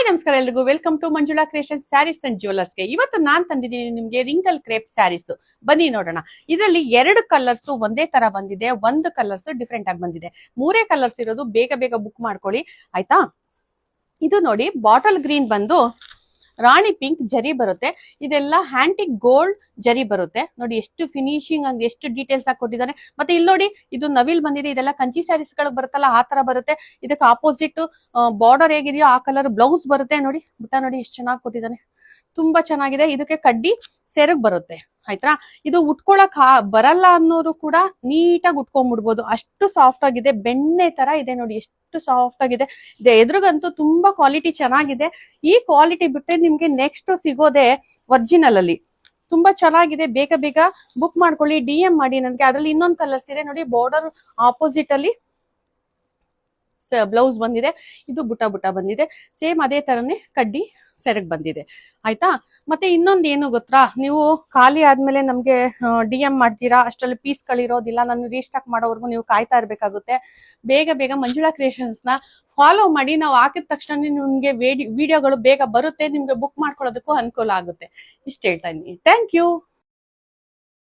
ನಮಸ್ಕಾರ ಎಲ್ರಿಗೂ welcome to Manjula creation sarees and ಜ್ಯುವೆಲರ್ಸ್ಗೆ. ಇವತ್ತು ನಾನ್ ತಂದಿದ್ದೀನಿ ನಿಮ್ಗೆ ರಿಂಕಲ್ ಕ್ರೇಪ್ ಸ್ಯಾರೀಸ್. ಬನ್ನಿ ನೋಡೋಣ. ಇದರಲ್ಲಿ 2 ಕಲರ್ಸ್ ಒಂದೇ ತರ ಬಂದಿದೆ, ಒಂದು ಕಲರ್ಸ್ ಡಿಫ್ರೆಂಟ್ ಆಗಿ ಬಂದಿದೆ. 3 ಕಲರ್ಸ್ ಇರೋದು, ಬೇಗ ಬೇಗ ಬುಕ್ ಮಾಡ್ಕೊಳ್ಳಿ ಆಯ್ತಾ. ಇದು ನೋಡಿ, ಬಾಟಲ್ ಗ್ರೀನ್ ಬಂದು ರಾಣಿ ಪಿಂಕ್ ಜರಿ ಬರುತ್ತೆ. ಇದೆಲ್ಲ ಹ್ಯಾಂಟಿಕ್ ಗೋಲ್ಡ್ ಜರಿ ಬರುತ್ತೆ. ನೋಡಿ ಎಷ್ಟು ಫಿನಿಶಿಂಗ್ ಆಗಿ ಎಷ್ಟು ಡೀಟೇಲ್ಸ್ ಆಗಿ ಕೊಟ್ಟಿದ್ದಾನೆ. ಮತ್ತೆ ಇಲ್ಲಿ ನೋಡಿ, ಇದು ನವಿಲ್ ಬಂದಿದೆ. ಇದೆಲ್ಲ ಕಂಚಿ ಸ್ಯಾರೀಸ್ ಗಳಿಗೆ ಬರುತ್ತಲ್ಲ ಆ ತರ ಬರುತ್ತೆ. ಇದಕ್ಕೆ ಆಪೋಸಿಟ್ ಬಾರ್ಡರ್ ಹೇಗಿದೆಯೋ ಆ ಕಲರ್ ಬ್ಲೌಸ್ ಬರುತ್ತೆ. ನೋಡಿ ಬುಟ್ಟ ನೋಡಿ ಎಷ್ಟು ಚೆನ್ನಾಗಿ ಕೊಟ್ಟಿದ್ದಾನೆ, ತುಂಬಾ ಚೆನ್ನಾಗಿದೆ. ಇದಕ್ಕೆ ಕಡ್ಡಿ ಸೆರಗ್ ಬರುತ್ತೆ ಆಯ್ತಾ. ಇದು ಉಟ್ಕೊಳಕ್ ಬರಲ್ಲ ಅನ್ನೋರು ಕೂಡ ನೀಟಾಗಿ ಉಟ್ಕೊಂಡ್ಬಿಡ್ಬೋದು, ಅಷ್ಟು ಸಾಫ್ಟ್ ಆಗಿದೆ. ಬೆಣ್ಣೆ ತರ ಇದೆ ನೋಡಿ, ಎಷ್ಟು ಸಾಫ್ಟ್ ಆಗಿದೆ. ಎದುರುಗಂತೂ ತುಂಬಾ ಕ್ವಾಲಿಟಿ ಚೆನ್ನಾಗಿದೆ. ಈ ಕ್ವಾಲಿಟಿ ಬಿಟ್ಟರೆ ನಿಮ್ಗೆ ನೆಕ್ಸ್ಟ್ ಸಿಗೋದೆ ಒರಿಜಿನಲ್ ಅಲ್ಲಿ. ತುಂಬಾ ಚೆನ್ನಾಗಿದೆ. ಬೇಗ ಬೇಗ ಬುಕ್ ಮಾಡ್ಕೊಳ್ಳಿ, DM ಮಾಡಿ ನನಗೆ. ಅದ್ರಲ್ಲಿ ಇನ್ನೊಂದು ಕಲರ್ಸ್ ಇದೆ ನೋಡಿ, ಬಾರ್ಡರ್ ಆಪೋಸಿಟ್ ಅಲ್ಲಿ ಬ್ಲೌಸ್ ಬಂದಿದೆ. ಇದು ಬುಟ್ಟ ಬುಟ್ಟ ಬಂದಿದೆ. ಸೇಮ್ ಅದೇ ತರನೇ ಕಡ್ಡಿ ಸೆರಗ್ ಬಂದಿದೆ ಆಯ್ತಾ. ಮತ್ತೆ ಇನ್ನೊಂದು ಏನು ಗೊತ್ತಾ, ನೀವು ಖಾಲಿ ಆದ್ಮೇಲೆ ನಮ್ಗೆ DM ಮಾಡ್ತೀರಾ, ಅಷ್ಟರಲ್ಲಿ ಪೀಸ್ ಗಳಿರೋದಿಲ್ಲ. ನಾನು ರೀಸ್ಟಾಕ್ ಮಾಡೋವರೆಗೂ ನೀವು ಕಾಯ್ತಾ ಇರ್ಬೇಕಾಗುತ್ತೆ. ಬೇಗ ಬೇಗ ಮಂಜುಳಾ ಕ್ರಿಯೇಷನ್ಸ್ ನ ಫಾಲೋ ಮಾಡಿ. ನಾವು ಹಾಕಿದ ತಕ್ಷಣ ನಿಮ್ಗೆ ವಿಡಿಯೋಗಳು ಬೇಗ ಬರುತ್ತೆ, ನಿಮ್ಗೆ ಬುಕ್ ಮಾಡ್ಕೊಳ್ಳೋದಕ್ಕೂ ಅನುಕೂಲ ಆಗುತ್ತೆ. ಇಷ್ಟ ಹೇಳ್ತಾ ಇದ್ದೀನಿ. Thank you.